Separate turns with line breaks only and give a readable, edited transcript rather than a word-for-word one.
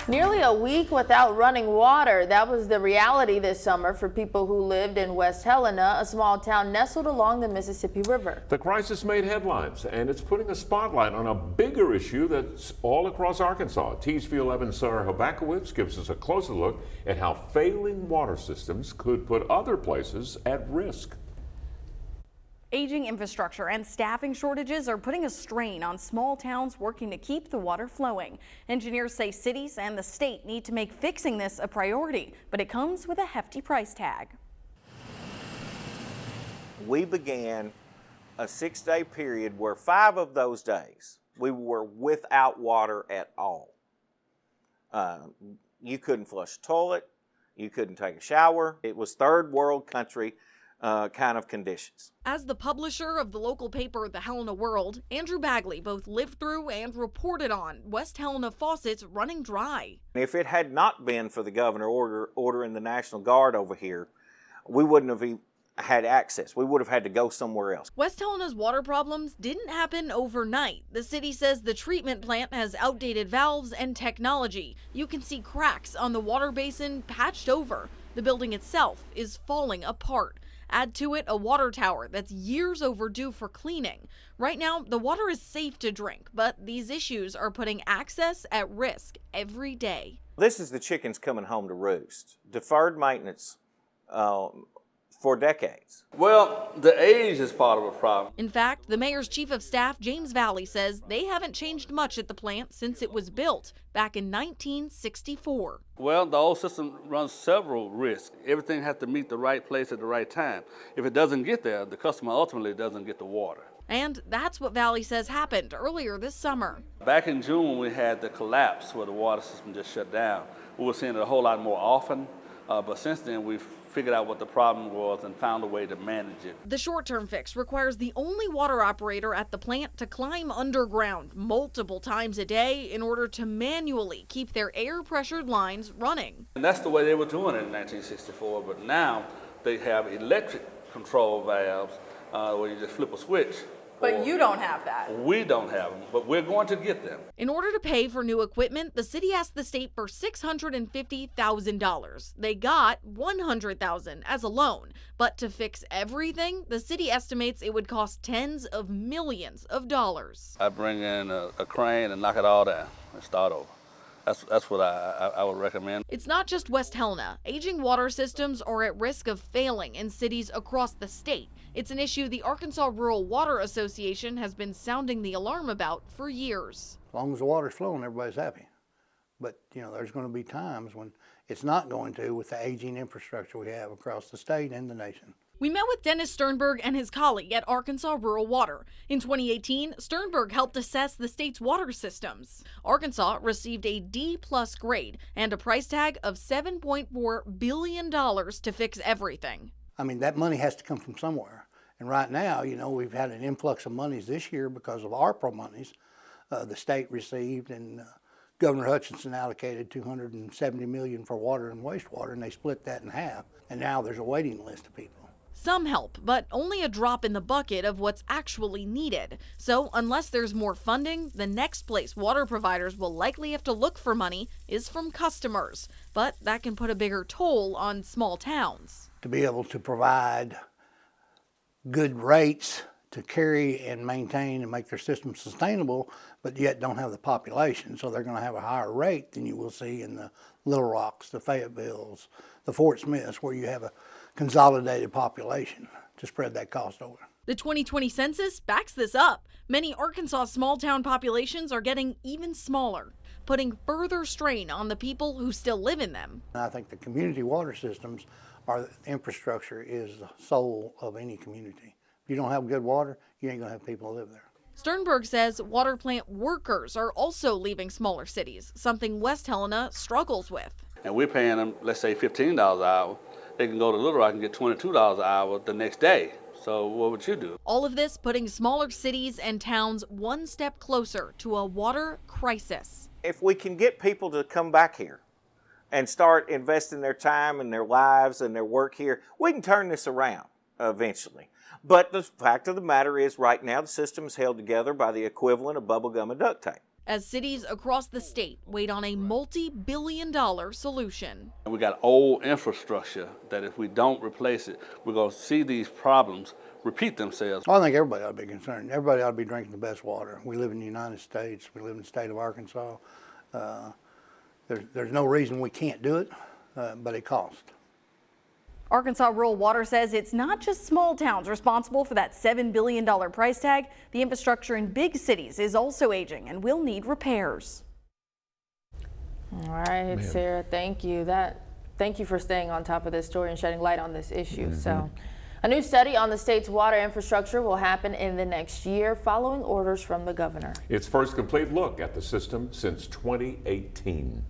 Nearly a week without running water. That was the reality this summer for people who lived in West Helena, a small town nestled along the Mississippi River.
The crisis made headlines, and it's putting a spotlight on a bigger issue that's all across Arkansas. TV 11's Sarah Habakowitz gives us a closer look at how failing water systems could put other places at risk.
Aging infrastructure and staffing shortages are putting a strain on small towns working to keep the water flowing. Engineers say cities and the state need to make fixing this a priority, but it comes with a hefty price tag.
We began a 6-day period where 5 of those days we were without water at all. You couldn't flush a toilet, you couldn't take a shower. It was third world country kind of conditions.
As the publisher of the local paper, The Helena World, Andrew Bagley both lived through and reported on West Helena faucets running dry.
If it had not been for the governor ordering the National Guard over here, we wouldn't have had access. We would have had to go somewhere else.
West Helena's water problems didn't happen overnight. The city says the treatment plant has outdated valves and technology. You can see cracks on the water basin patched over. The building itself is falling apart. Add to it a water tower that's years overdue for cleaning. Right now, the water is safe to drink, but these issues are putting access at risk every day.
This is the chickens coming home to roost. Deferred maintenance for decades.
Well, the age is part of the problem.
In fact, the mayor's chief of staff, James Valley, says they haven't changed much at the plant since it was built back in 1964.
Well, the old system runs several risks. Everything has to meet the right place at the right time. If it doesn't get there, the customer ultimately doesn't get the water.
And that's what Valley says happened earlier this summer.
Back in June, when we had the collapse where the water system just shut down, we were seeing it a whole lot more often. But since then, we've figured out what the problem was and found a way to manage it.
The short-term fix requires the only water operator at the plant to climb underground multiple times a day in order to manually keep their air-pressured lines running.
And that's the way they were doing it in 1964, but now they have electric control valves where you just flip a switch.
But you don't have that.
We don't have them, but we're going to get them.
In order to pay for new equipment, the city asked the state for $650,000. They got $100,000 as a loan. But to fix everything, the city estimates it would cost tens of millions of dollars.
I bring in a crane and knock it all down and start over. That's what I would recommend.
It's not just West Helena. Aging water systems are at risk of failing in cities across the state. It's an issue the Arkansas Rural Water Association has been sounding the alarm about for years.
As long as the water's flowing, everybody's happy. But, there's going to be times when it's not going to with the aging infrastructure we have across the state and the nation.
We met with Dennis Sternberg and his colleague at Arkansas Rural Water. In 2018, Sternberg helped assess the state's water systems. Arkansas received a D+ grade and a price tag of $7.4 billion to fix everything.
I mean, that money has to come from somewhere. And right now, we've had an influx of monies this year because of ARPA monies the state received, and Governor Hutchinson allocated $270 million for water and wastewater, and they split that in half. And now there's a waiting list of people.
Some help, but only a drop in the bucket of what's actually needed. So unless there's more funding, the next place water providers will likely have to look for money is from customers. But that can put a bigger toll on small towns.
To be able to provide good rates to carry and maintain and make their system sustainable, but yet don't have the population. So they're going to have a higher rate than you will see in the Little Rocks, the Fayettevilles, the Fort Smiths, where you have a consolidated population to spread that cost over.
The 2020 census backs this up. Many Arkansas small-town populations are getting even smaller, putting further strain on the people who still live in them.
And I think the community water systems infrastructure is the soul of any community. If you don't have good water, you ain't gonna have people live there.
Sternberg says water plant workers are also leaving smaller cities, something West Helena struggles with.
And we're paying them, let's say, $15 an hour. They can go to Little Rock and get $22 an hour the next day. So what would you do?
All of this putting smaller cities and towns one step closer to a water crisis.
If we can get people to come back here and start investing their time and their lives and their work here, we can turn this around eventually. But the fact of the matter is, right now, the system is held together by the equivalent of bubble gum and duct tape.
as cities across the state wait on a multi-billion-dollar solution.
We got old infrastructure that if we don't replace it, we're going to see these problems repeat themselves.
I think everybody ought to be concerned. Everybody ought to be drinking the best water. We live in the United States. We live in the state of Arkansas. There's no reason we can't do it, but it costs.
Arkansas Rural Water says it's not just small towns responsible for that $7 billion price tag. The infrastructure in big cities is also aging and will need repairs.
All right, Sarah, thank you. Thank you for staying on top of this story and shedding light on this issue. So, a new study on the state's water infrastructure will happen in the next year following orders from the governor.
Its first complete look at the system since 2018.